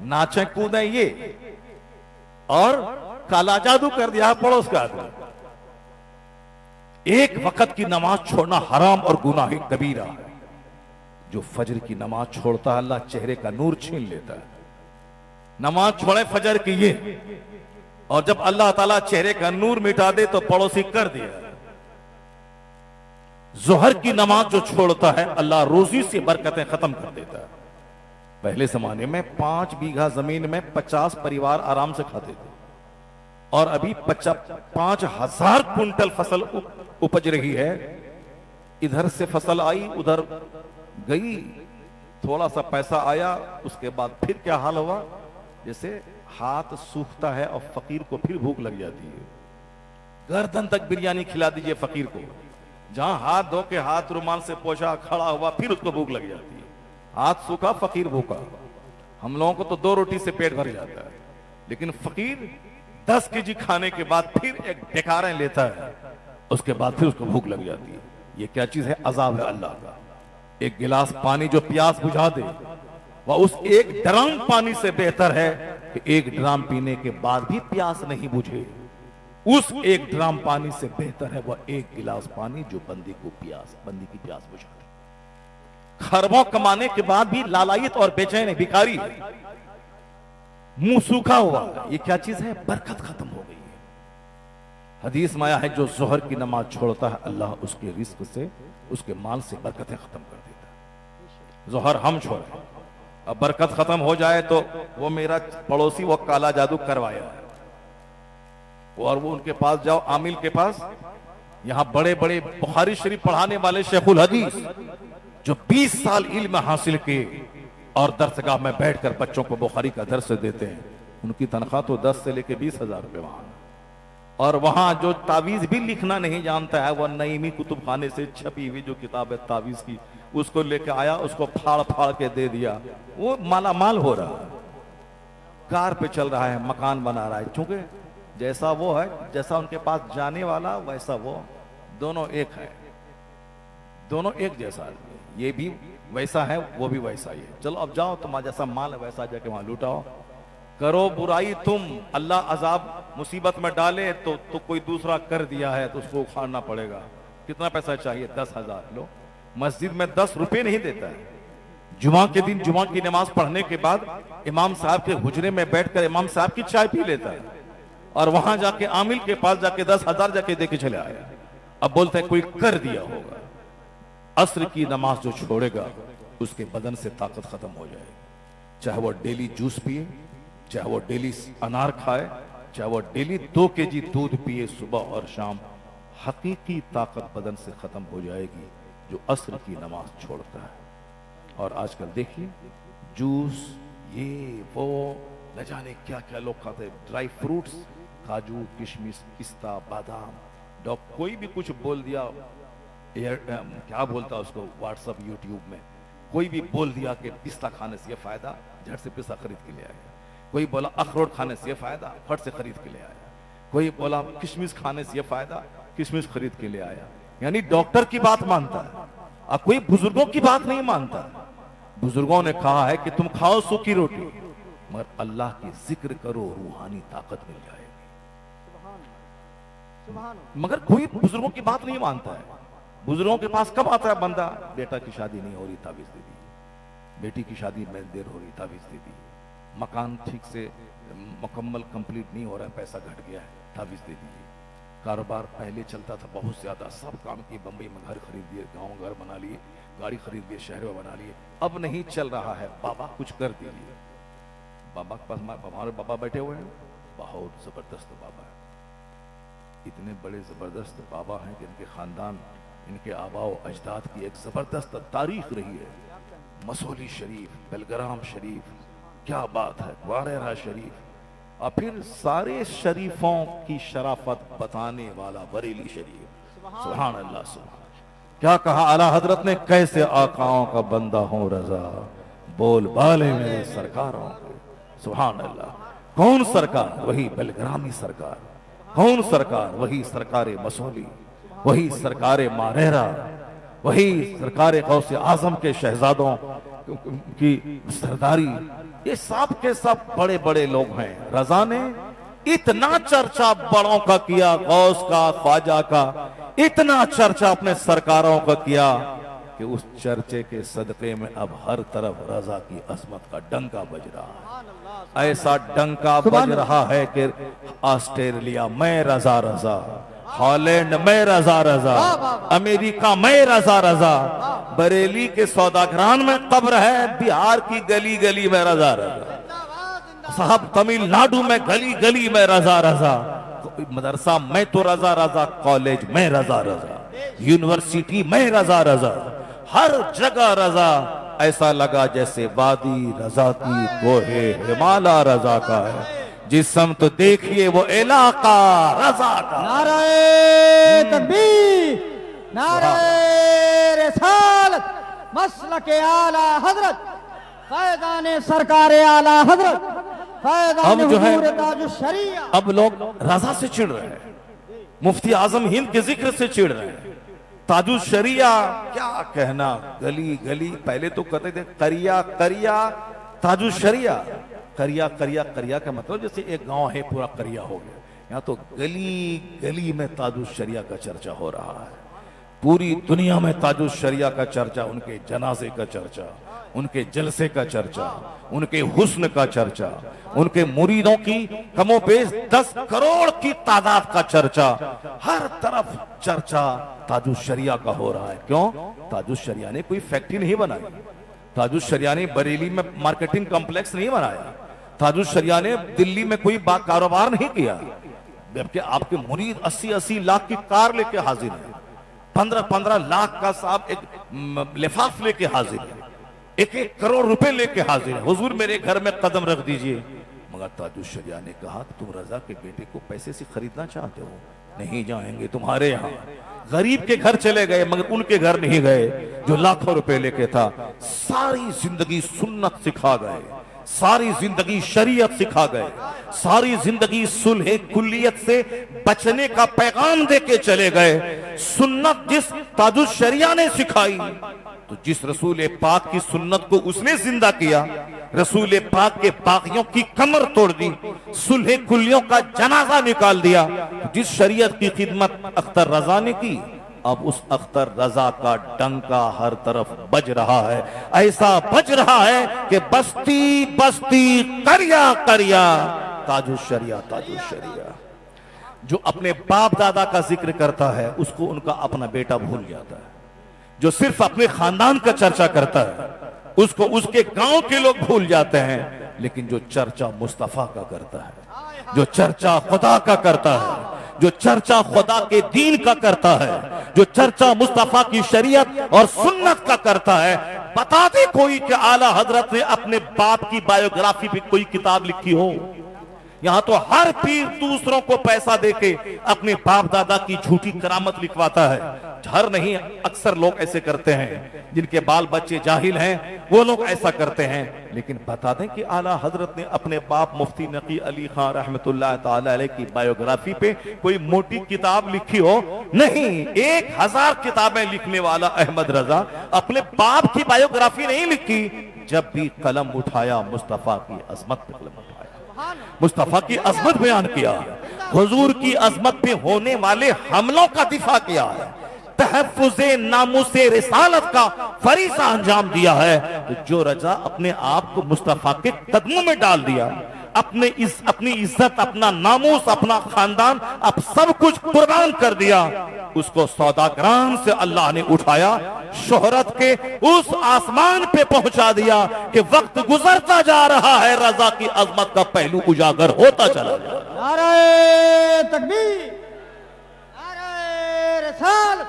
नाचे कूदे ये, और काला जादू कर दिया पड़ोस का आदमी। एक वक्त की नमाज छोड़ना हराम और गुनाह कबीरा है। जो फजर की नमाज छोड़ता है अल्लाह चेहरे का नूर छीन लेता है। नमाज छोड़े फजर की ये, और जब अल्लाह ताला चेहरे का नूर मिटा दे तो पड़ोसी कर दिया। जोहर की नमाज जो छोड़ता है अल्लाह रोजी से बरकतें खत्म कर देता है। पहले जमाने में 5 बीघा जमीन में 50 परिवार आराम से खाते थे, और अभी 5,000 कुंटल फसल उपज रही है। इधर से फसल आई उधर गई, थोड़ा सा पैसा आया, उसके बाद फिर क्या हाल हुआ, जैसे हाथ सूखता है और फकीर को फिर भूख लग जाती है। गर्दन तक बिरयानी खिला दीजिए फकीर को, जहां हाथ धो के हाथ रुमाल से पोछा खड़ा हुआ फिर उसको भूख लग जाती है। हाथ सूखा फकीर भूखा। हम लोगों को तो 2 रोटी से पेट भर जाता है, लेकिन फकीर 10 केजी खाने के बाद फिर एक डेकारें लेता है, उसके बाद फिर उसको भूख लग जाती है। ये क्या चीज है? अजाब है अल्लाह का। एक गिलास पानी जो प्यास बुझा दे वह उस एक ड्राम पानी से बेहतर है कि एक ड्राम पीने के बाद भी प्यास नहीं बुझे। उस एक ड्राम पानी से बेहतर है वह एक गिलास पानी जो बंदी की प्यास बुझा दे। खरबों कमाने के बाद भी लालायत और बेचैन भिखारी, मुंह सूखा हुआ। ये क्या चीज है? बरकत खत्म हो गई है। हदीस में आया है जो जोहर की नमाज छोड़ता है अल्लाह उसके रिस्क से, उसके माल से बरकतें खत्म कर देता है। जोहर हम छोड़े, अब बरकत खत्म हो जाए तो वो मेरा पड़ोसी वो काला जादू करवाया है, और वो उनके पास जाओ, आमिल के पास। यहां बड़े बड़े बुखारी शरीफ पढ़ाने वाले शेखुल हदीस जो 20 साल इल्म हासिल किए और दरसगाह में बैठकर बच्चों को बुखारी का दर्स देते हैं, उनकी तनख्वाह तो 10 से लेकर 20,000 रुपए वहां। और वहां जो तावीज भी लिखना नहीं जानता है, वह नईमी कुतुब खाने से छपी हुई जो किताब है तावीज की, उसको लेकर आया, उसको फाड़ फाड़ के दे दिया। वो माला माल हो रहा है, कार पे चल रहा है, मकान बना रहा है। चूंकि जैसा वो है, जैसा उनके पास जाने वाला वैसा वो, दोनों एक है, दोनों एक जैसा। ये भी वैसा है, वो भी वैसा ही है। चलो अब जाओ, तुम्हारा जैसा माल है वैसा जाके वहां लूटाओ। करो बुराई तुम, अल्लाह अजाब मुसीबत में डाले तो कोई दूसरा कर दिया है तो उसको उखाड़ना पड़ेगा। कितना पैसा चाहिए? 10,000। लो, मस्जिद में 10 रुपए नहीं देता है। जुमा के दिन जुमा की नमाज पढ़ने के बाद इमाम साहब के हुजरे में बैठकर इमाम साहब की चाय पी लेता है, और वहां जाके आमिल के पास जाके 10,000 जाके देके चले आया। अब बोलते हैं कोई कर दिया होगा। अस्र की नमाज जो छोड़ेगा उसके बदन से ताकत खत्म हो जाएगी। चाहे वो डेली जूस पिए, चाहे वो डेली अनार खाए, चाहे वो डेली 2 केजी दूध पिए सुबह और शाम, हकीकी ताकत बदन से खत्म हो जाएगी जो अस्र की नमाज छोड़ता है। और आजकल देखिए जूस, ये वो न जाने क्या क्या लोग खाते हैं, ड्राई फ्रूट्स, काजू, किशमिश, पिस्ता, बादाम। कोई भी कुछ बोल दिया, क्या बोलता उसको, व्हाट्सएप यूट्यूब में कोई भी बोल दिया कि पिस्ता खाने से ये फायदा, झट से पिस्ता खरीद के ले आया। कोई बोला अखरोट खाने से ये फायदा, फट से खरीद के ले आया। कोई बोला किशमिश खाने से ये फायदा, किशमिश खरीद के ले आया। यानी डॉक्टर की बात मानता है, और कोई बुजुर्गों की बात नहीं मानता। बुजुर्गों ने कहा है कि तुम खाओ सूखी रोटी, मगर अल्लाह की जिक्र करो, रूहानी ताकत मिल जाएगी। मगर कोई बुजुर्गों की बात नहीं मानता है। बुजुर्गों के पास कब आता है बंदा? बेटा की शादी नहीं हो रही, तावीज दे दी। बेटी की शादी में देर हो रही, तावीज दे दी। मकान ठीक से मुकम्मल कंप्लीट नहीं हो रहा है, पैसा घट गया है, तावीज दे दीजिए। कारोबार पहले चलता था बहुत ज्यादा, सब काम किए, बंबई में घर खरीद लिए, गांव में घर बना लिए, गाड़ी खरीद लिए, शहर में बना लिए। अब नहीं चल रहा है, बाबा कुछ कर दीजिए। बाबा के पास हमारे बाबा बैठे हुए हैं, बहुत जबरदस्त बाबा है। इतने बड़े जबरदस्त बाबा हैं कि इनके खानदान, इनके आबाओ अजदाद की एक जबरदस्त तारीख रही है। मसौली शरीफ, बेलग्राम शरीफ, क्या बात है, ग्वारेरा शरीफ, और फिर सारे शरीफों की शराफत बताने वाला बरेली शरीफ। सुभान अल्लाह, सुभान। क्या कहा आला हजरत ने, कैसे आकाओं का बंदा हूं रजा, बोल बाले मेरे सरकारों के। सुभान अल्लाह। कौन सरकार? वही बेलग्रामी सरकार। कौन सरकार? वही सरकारे मसौली, वही सरकारे मारेरा, वही सरकारे गौसे आजम के शहजादों की सरदारी, ये सब के सब बड़े बड़े लोग हैं। रजा ने इतना चर्चा बड़ों का किया, गौस का, ख्वाजा का, इतना चर्चा अपने सरकारों का किया कि उस चर्चे के सदके में अब हर तरफ रजा की अजमत का डंका बज रहा है। ऐसा डंका बज रहा है कि ऑस्ट्रेलिया में रजा रजा, हॉलैंड में रजा रजा, अमेरिका में रजा रजा, बरेली के सौदागरान में कब्र है, बिहार की गली गली में रजा रजा, साहब तमिलनाडु में गली गली में रजा रजा, मदरसा में तो रजा रजा, कॉलेज में रजा रजा, यूनिवर्सिटी में रजा रजा, हर जगह रजा। ऐसा लगा जैसे वादी रजा की कोहे हिमालय रजा का है, जिस समत तो देखिए वो इलाका रजा का। नारे तकबीर, नारे रिसालत, मसलके आला हजरत, फैज़ाने सरकारे आला हजरत, अब जो है शरिया। अब लोग रजा से चिढ़ रहे हैं, मुफ्ती आजम हिंद के जिक्र से चिढ़ रहे हैं। ताजुल शरिया क्या कहना, गली गली, पहले तो कहते थे करिया करिया ताजुल शरिया, करिया करिया, करिया का मतलब जैसे एक गांव है पूरा करिया हो गया, यहाँ तो गली गली में ताजुल शरिया का चर्चा हो रहा है। पूरी दुनिया में ताजुल शरिया का चर्चा, उनके जनाजे का चर्चा, उनके जलसे का चर्चा, उनके हुस्न का चर्चा, उनके मुरीदों की कमोबेश 10 करोड़ की तादाद का चर्चा, हर तरफ चर्चा ताजुल शरिया का हो रहा है। क्यों? ताजुल शरिया ने कोई फैक्ट्री नहीं बनाई, ताजुल शरिया ने बरेली में मार्केटिंग कॉम्प्लेक्स नहीं बनाया, ताजुल शरिया ने दिल्ली में कोई कारोबार नहीं किया, जबकि आपके मुरीद 80-80 लाख की कार लेके हाजिर है, 15-15 लाख का साहब एक लिफाफ लेके हाजिर है, 1-1 करोड़ रुपए लेके हाजिर है। हुजूर मेरे घर में कदम रख दीजिए। मगर ताजुल शरिया ने कहा तुम रजा के बेटे को पैसे से खरीदना चाहते हो, नहीं जाएंगे तुम्हारे यहाँ। गरीब के घर चले गए मगर उनके घर नहीं गए जो लाखों रुपए लेके था। सारी जिंदगी सुन्नत सिखा गए, सारी जिंदगी शरीयत सिखा गए, सारी जिंदगी सुलह कुल्लियत से बचने का पैगाम देके चले गए। सुन्नत जिस ताजुल शरिया ने सिखाई, तो जिस रसूल पाक की सुन्नत को उसने जिंदा किया, रसूल पाक के बागियों की कमर तोड़ दी, सुलह कुल्लियों का जनाजा निकाल दिया, तो जिस शरीयत की खिदमत अख्तर रजा ने की, अब उस अख्तर रजा का डंका हर तरफ बज रहा है। ऐसा बज रहा है कि बस्ती बस्ती करिया करिया ताजुल शरिया ताजुल शरिया। जो अपने बाप दादा का जिक्र करता है उसको उनका अपना बेटा भूल जाता है, जो सिर्फ अपने खानदान का चर्चा करता है उसको उसके गांव के लोग भूल जाते हैं। लेकिन जो चर्चा मुस्तफा का करता है, जो चर्चा खुदा का करता है, जो चर्चा खुदा के दीन का करता है, जो चर्चा मुस्तफा की शरीयत और सुन्नत का करता है, बता दे कोई कि आला हजरत ने अपने बाप की बायोग्राफी पे कोई किताब लिखी हो। यहां तो हर पीर दूसरों को पैसा देके अपने बाप दादा की झूठी करामत लिखवाता है। हर नहीं, अक्सर लोग ऐसे करते हैं, जिनके बाल बच्चे जाहिल हैं वो लोग ऐसा करते हैं। लेकिन बता दें कि आला हजरत ने अपने बाप मुफ्ती नकी अली खान रहमतुल्लाह ताला अलैह की बायोग्राफी पे कोई मोटी किताब लिखी हो? नहीं। 1000 किताबें लिखने वाला अहमद रजा अपने बाप की बायोग्राफी नहीं लिखी। जब भी कलम उठाया मुस्तफा की अजमत पे कलम उठाया, मुस्तफा की अजमत बयान किया, हुजूर की अजमत पे होने वाले हमलों का दिफा किया है, तहफ़्फ़ुज़े नामुसे रिसालत का फरीज़ा अंजाम दिया है। तो जो रजा अपने आप को मुस्तफा के कदमों में डाल दिया, अपनी इज्जत, अपना नामूस, अपना खानदान, अब सब कुछ कुर्बान कर दिया, उसको सौदागरान से अल्लाह ने उठाया, शोहरत के उस आसमान पे पहुंचा दिया कि वक्त गुजरता जा रहा है, रजा की अजमत का पहलू उजागर होता चला जा रहा है। नारे तकबीर, नारे रिसालत,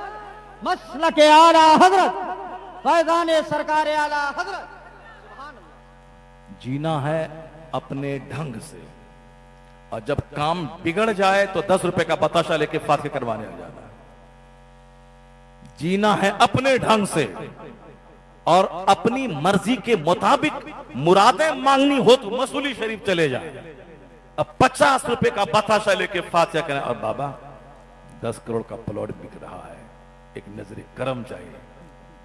मसलके आला हजरत, फैज़ाने सरकारे आला हजरत। जीना है अपने ढंग से, और जब काम बिगड़ जाए तो 10 रुपए का बताशा लेके फातह करवाने आ जाना है। जीना है अपने ढंग से और अपनी मर्जी के मुताबिक मुरादें मांगनी हो तो मसूली शरीफ चले जाए। अब 50 रुपए का बताशा लेके फातह करें, और बाबा 10 करोड़ का प्लॉट बिक रहा है, एक नजर करम चाहिए,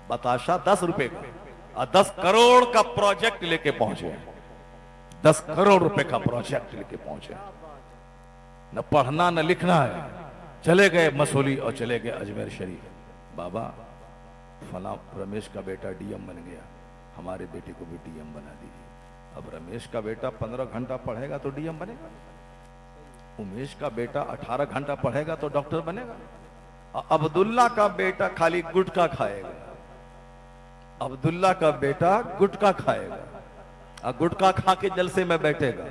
बताशा 10 रुपए का, और 10 करोड़ का प्रोजेक्ट लेके पहुंचे, 10 करोड़ रुपए का प्रोजेक्ट लेके पहुंचे। न पढ़ना न लिखना है, चले गए मसूली और चले गए अजमेर शरीफ। बाबा फला रमेश का बेटा डीएम बन गया, हमारे बेटे को भी डीएम बना दीजिए। अब रमेश का बेटा 15 घंटा पढ़ेगा तो डीएम बनेगा, उमेश का बेटा 18 घंटा पढ़ेगा तो डॉक्टर बनेगा, और अब्दुल्ला का बेटा खाली गुटखा खाएगा। अब्दुल्ला का बेटा गुटखा खाएगा और गुटखा खा के जलसे में बैठेगा।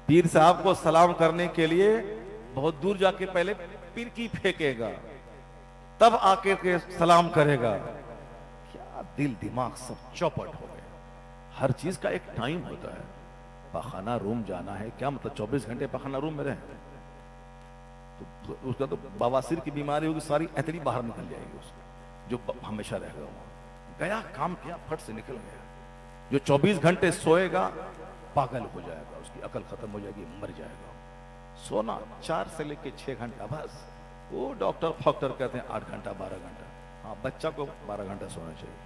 पीर साहब को सलाम करने के लिए बहुत दूर जाके पहले पिरकी फेंकेगा, तब आके के सलाम करेगा। क्या दिल दिमाग सब चौपट हो गया। हर चीज का एक टाइम होता है। पखाना रूम जाना है, क्या मतलब 24 घंटे पखाना रूम में रहे तो उसका तो बवासीर की बीमारी होगी, सारी एतरी बाहर निकल जाएगी उसकी, जो हमेशा रहेगा वहां। गया काम किया, फट से निकल गया। जो 24 घंटे सोएगा पागल हो जाएगा, उसकी अकल खत्म हो जाएगी, मर जाएगा। सोना 4 से लेके 6 घंटा बस। वो डॉक्टर फॉक्टर कहते हैं 8 घंटा 12 घंटा। हाँ, बच्चा को 12 घंटा सोना चाहिए,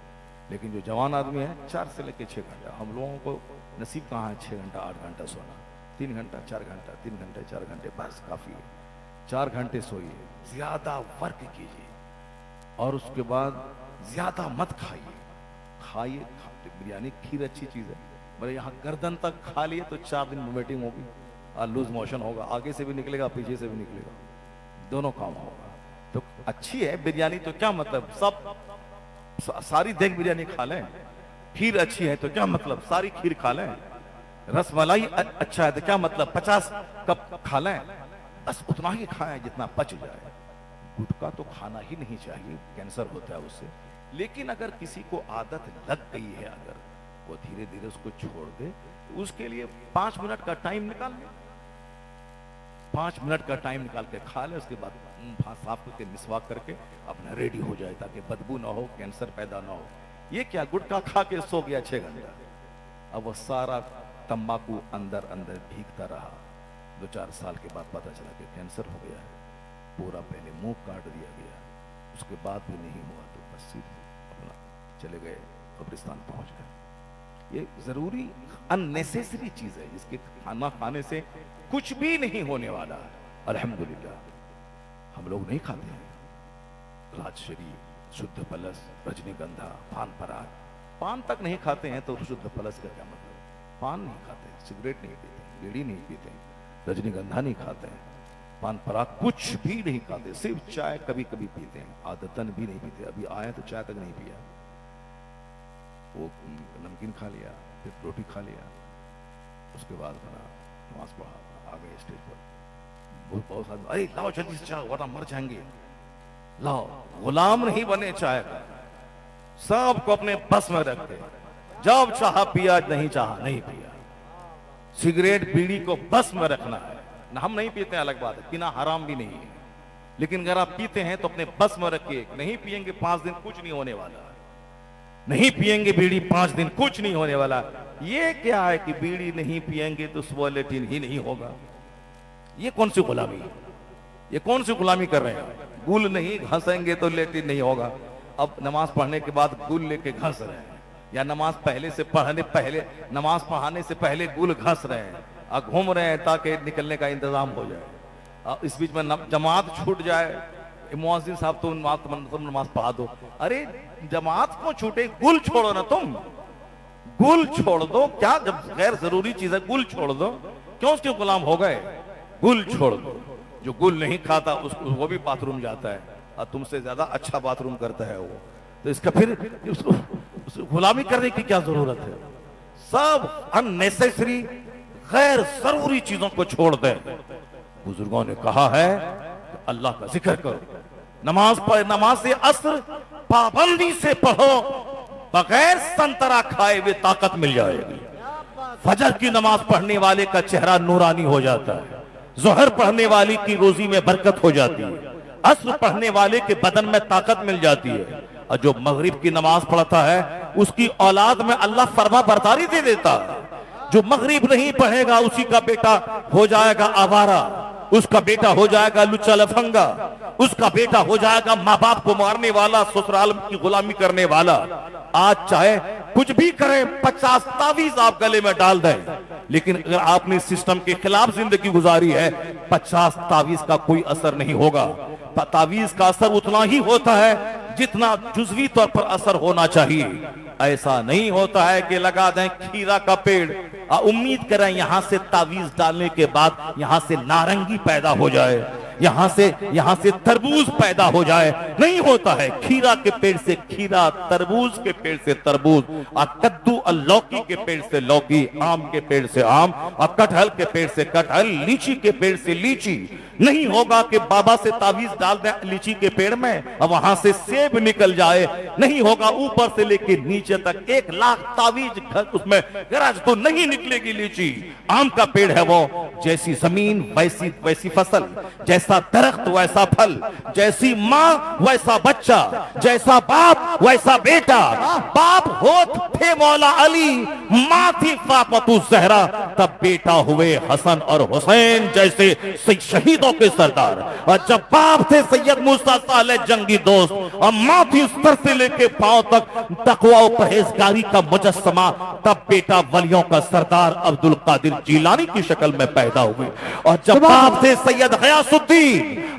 लेकिन जो जवान आदमी है 4 से लेके 6 घंटा। हम लोगों को नसीब कहाँ है 6 घंटा 8 घंटा सोना। 3 घंटा 4 घंटा, 3 घंटे 4 घंटे बस काफी है। 4 घंटे सोइए, ज्यादा वर्क कीजिए, और उसके बाद ज्यादा मत खाइए। खाइए, बिरयानी खीर अच्छी चीज है, मेरे यहाँ गर्दन तक खा लिए तो 4 दिन वोमिटिंग होगी और लूज मोशन होगा, आगे से भी निकलेगा पीछे से भी निकलेगा, दोनों काम होगा। तो अच्छी है बिरयानी, तो क्या मतलब सब सारी देख बिरयानी खा लें। खीर अच्छी है तो क्या मतलब सारी खीर खा लें। रसमलाई अच्छा है तो क्या मतलब 50 कप खा लें। बस उतना ही खाएं जितना पच जाए। गुटखा तो खाना ही नहीं चाहिए, कैंसर होता है उससे। लेकिन अगर किसी को आदत लग गई है, अगर वो धीरे धीरे उसको छोड़ दे, तो उसके लिए 5 मिनट का टाइम निकाल ले, 5 मिनट का टाइम निकाल के खा ले। उसके बाद हाथ साफ करके मिसवाक करके अपना रेडी हो जाए, ताकि बदबू ना हो, कैंसर पैदा ना हो। ये क्या, गुटखा खा के सो गया 6 घंटा, अब वो सारा तंबाकू अंदर अंदर भीगता रहा। 2-4 साल के बाद पता चला कि कैंसर हो गया है। पूरा पहले मुंह काट दिया गया, उसके बाद भी नहीं हुआ तो बस सीधे अपना चले गए, कब्रिस्तान पहुंच गए। ये जरूरी अननेसेसरी चीज है, जिसके खाना खाने से कुछ भी नहीं होने वाला है। अल्हम्दुलिल्लाह हम लोग नहीं खाते हैं राजशरी, शुद्ध पलस, रजनीगंधा, पान पराग। पान तक नहीं खाते हैं तो शुद्ध पलस का क्या मतलब। पान नहीं खाते, सिगरेट नहीं पीते, बीड़ी नहीं पीते, रजनीगंधा नहीं खाते हैं, पान पराग कुछ भी नहीं खाते। सिर्फ चाय कभी कभी पीते हैं, आदतन भी नहीं पीते। अभी आए तो चाय तक नहीं पिया, वो नमकीन खा लिया, फिर रोटी खा लिया, उसके बाद अपना नमाज पढ़ा, आ गए स्टेज पर। बहुत सारे, अरे लाओ जल्दी से चाय वरना मर जाएंगे, लाओ। गुलाम नहीं बने चाय का, सबको अपने बस में रखते। जब चाहा पिया, नहीं चाहा नहीं पिया। सिगरेट बीड़ी को बस में रखना है ना। हम नहीं पीते हैं अलग बात है, पीना हराम भी नहीं है, लेकिन अगर आप पीते हैं तो अपने बस में रखिए। नहीं पिएंगे 5 दिन कुछ नहीं होने वाला, नहीं पिएंगे बीड़ी 5 दिन कुछ नहीं होने वाला। ये क्या है कि बीड़ी नहीं पिएंगे तो सुबह लेटिन ही नहीं होगा। ये कौन सी गुलामी है, ये कौन सी गुलामी कर रहे हैं। गुल नहीं घसेंगे तो लेटिन नहीं होगा। अब नमाज पढ़ने के बाद गुल लेके घस रहे हैं, या नमाज नमाज पढ़ाने से पहले गुल घस रहे हैं और घूम रहे हैं ताकि निकलने का इंतजाम हो जाए। इस बीच में जमात छूट जाए, मुअज्जिन साहब तुम नमाज पढ़ा दो। अरे जमात को छूटे, गुल छोड़ो ना, तुम गुल छोड़ दो। क्या जब गैर जरूरी चीज है गुल छोड़ दो, क्यों उसके गुलाम हो गए। गुल छोड़ दो। जो गुल नहीं खाता वो भी बाथरूम जाता है, और तुमसे ज्यादा अच्छा बाथरूम करता है वो। तो इसका फिर उसको गुलामी करने की क्या जरूरत है। सब अननेसेसरी गैर जरूरी चीजों को छोड़ दे। बुजुर्गों ने कहा है अल्लाह का जिक्र करो, नमाज पढ़, नमाज से असर पाबंदी से पढ़ो, बगैर संतरा खाए हुए ताकत मिल जाएगी। फजर की नमाज पढ़ने वाले का चेहरा नूरानी हो जाता है, जोहर पढ़ने वाली की रोजी में बरकत हो जाती है, असर पढ़ने वाले के बदन में ताकत मिल जाती है, और जो मगरिब की नमाज पढ़ता है उसकी औलाद में अल्लाह फरमा बरदारी दे देता है। जो मगरिब नहीं पढ़ेगा उसी का बेटा हो जाएगा आवारा, उसका बेटा हो जाएगा लुच्चा लफंगा, उसका बेटा हो जाएगा माँ बाप को मारने वाला, ससुराल की गुलामी करने वाला। आज चाहे कुछ भी करें, 50 तावीज आप गले में डाल दें, लेकिन अगर आपने सिस्टम के खिलाफ जिंदगी गुजारी है, 50 तावीज का कोई असर नहीं होगा। तावीज का असर उतना ही होता है जितना जुज़वी तौर पर असर होना चाहिए। ऐसा नहीं होता है कि लगा दें खीरा का पेड़, उम्मीद करें यहां से तावीज डालने के बाद यहां से नारंगी पैदा हो जाए, यहां से तरबूज पैदा हो जाए। नहीं होता है। खीरा के पेड़ से खीरा, तरबूज के पेड़ से तरबूज, और कद्दू और लौकी के पेड़ से लौकी, आम के पेड़ से आम, और कटहल के पेड़ से कटहल, लीची के पेड़ से लीची। नहीं होगा कि बाबा से तावीज डाल दें लीची के पेड़ में और वहां से सेब निकल जाए। नहीं होगा। ऊपर से लेके नीचे तक 1 लाख तावीज उसमें गरज तो नहीं निकलेगी लीची। आम का पेड़ है वो, जैसी जमीन वैसी फसल, जैसा दरख्त वैसा फल, जैसी माँ वैसा बच्चा, जैसा बाप वैसा बेटा। बाप होत थे मौला अली, माँ थी फातिमा ज़हरा, तब बेटा हुए हसन और हुसैन जैसे शहीदों के सरदार। और जब बाप थे सैयद मूसा साले जंगी दोस्त, और माँ थी सर से लेके पांव तक तकवा और परहेजगारी का मुजस्समा, तब बेटा वलियों का सरदार अब्दुल कादिर जीलानी की शक्ल में पैदा हुए। और जब बाप थे सैयद गयासुद्दीन,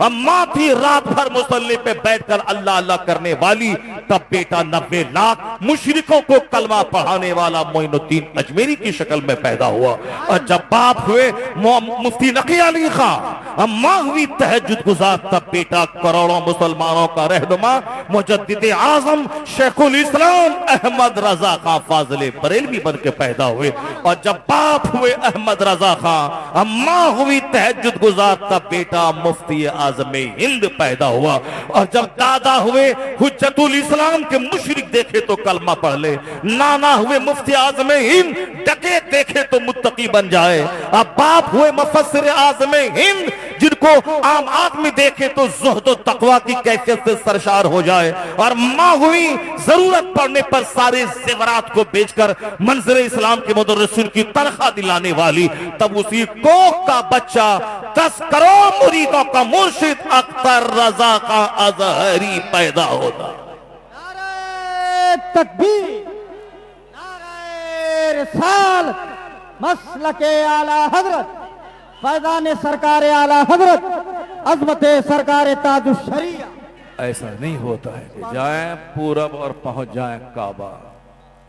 और माँ थी रात भर मुसल्ले पे बैठकर अल्लाह अल्लाह करने वाली, तब बेटा 90 लाख मुशरिकों को कलमा पढ़ाने वाला मोइनुद्दीन अजमेरी की शक्ल में पैदा हुआ। और जब बाप हुए मुफ्ती नकी अली खां, माँ हुई तहज्जुद गुजार, तब बेटा करोड़ों मुसलमानों का रहनुमा मुजद्दिद आजम शेखुल इस्लाम अहमद रजा खां फाजिले बरेलवी बन के पैदा हुए। और जब बाप हुए अहमद रजा खां, माँ हुई तहज्जुद गुजार, तब बेटा मुफ्ती आजम हिंद पैदा हुआ। और जब दादा हुए हुज्जतुल इस्लाम के मुशरिक देखे तो कलमा पढ़ ले, नाना हुए मुफ्ती आजम हिंद डके देखे तो मुत्तकी बन जाए। अब बाप हुए मुफस्सिर आजम हिंद, जिनको आम आदमी देखे तो ज़ुहद और तकवा की कैफियत से सरशार हो जाए। और माँ हुई जरूरत पड़ने पर सारे जेवरात को बेचकर मंजर इस्लाम के मुदर्रिसिन की तनख्वाह दिलाने वाली, तब उसी कोख का बच्चा 10 करोड़ मुरीदों का मुर्शिद अख्तर रजा का अजहरी पैदा होता। नारे तकबीर, नारे रिसालत, मसलके आला हजरत फैजान सरकार आला हजरत, अजमत सरकार ताजुश शरिया। ऐसा नहीं होता है कि जाएं पूरब और पहुंच जाएं काबा,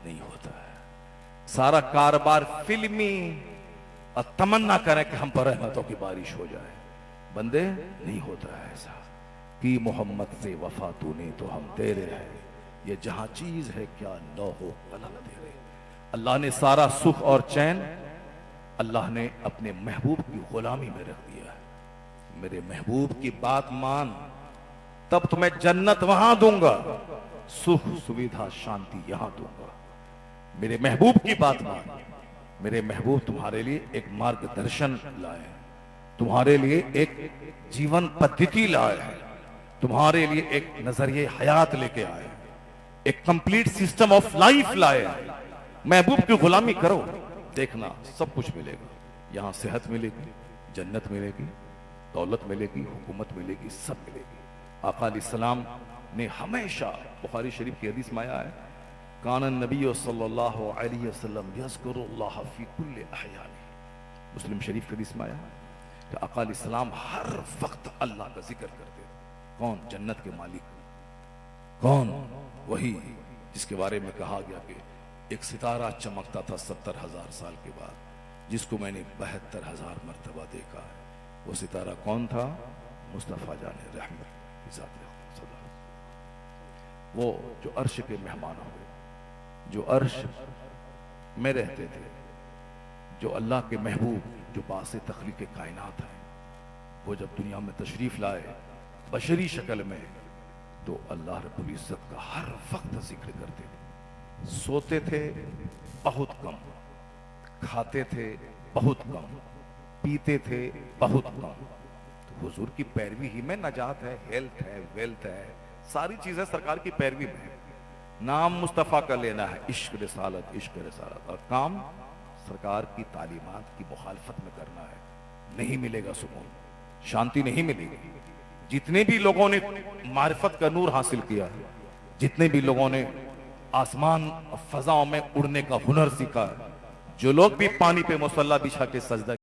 नहीं होता है। सारा कारोबार फिल्मी और तमन्ना करें कि हम पर रहमतों की बारिश हो जाए। बंदे, नहीं होता है ऐसा कि मोहम्मद से वफा तूने तो हम तेरे हैं, ये जहां चीज है क्या लौहो कलम तेरे। अल्लाह ने सारा सुख और चैन अल्लाह ने अपने महबूब की गुलामी में रख दिया है। मेरे महबूब की बात मान, तब तुम्हें जन्नत वहां दूंगा, सुख सुविधा शांति यहां दूंगा। मेरे महबूब की बात मान। मेरे महबूब तुम्हारे लिए एक मार्गदर्शन लाए, तुम्हारे लिए एक जीवन पद्धति लाए हैं, तुम्हारे लिए एक नजरिए हयात लेके आए, एक कंप्लीट सिस्टम ऑफ लाइफ लाए। महबूब की गुलामी करो, देखना सब कुछ मिलेगा। यहां सेहत मिलेगी, जन्नत मिलेगी, दौलत मिलेगी, हुकूमत मिलेगी, सब मिलेगी। आका अलैहिस्सलाम ने हमेशा, बुखारी शरीफ की हदीस में आया है, कानन नबी सल्लल्लाहु अलैहि वसल्लम यज़कुरुल्लाह फी कुल्लि अहयानी। मुस्लिम शरीफ की हदीस में आया कि आका अलैहिस्सलाम हर वक्त अल्लाह का जिक्र करते। कौन? जन्नत के मालिक। कौन? वही जिसके बारे में कहा गया कि एक सितारा चमकता था 70,000 साल के बाद, जिसको मैंने 72,000 मर्तबा देखा है। वो सितारा कौन था? मुस्तफा जाने रहमत की ज़ात। वो जो अर्श के मेहमान हुए, जो अर्श में रहते थे, जो अल्लाह के महबूब, जो बासे तख्लीक कायनात है, वो जब दुनिया में तशरीफ लाए बशरी शक्ल में, तो अल्लाह रब्बुल इज्जत का हर वक्त जिक्र करते थे। सोते थे बहुत कम, खाते थे बहुत कम, पीते थे बहुत कम। तो हुजूर की पैरवी ही में नजात है, हेल्थ है, वेल्थ है, सारी चीजें सरकार की पैरवी में। नाम मुस्तफा का लेना है, इश्क रिसालत, इश्क रिसालत, और काम सरकार की तालीमात की मुखालफत में करना है। नहीं मिलेगा सुकून, शांति नहीं मिलेगी। जितने भी लोगों ने मारिफत का नूर हासिल किया, जितने भी लोगों ने आसमान फजाओं में उड़ने का हुनर सीखा। जो लोग भी पानी पे मुसल्ला बिछा के सजदा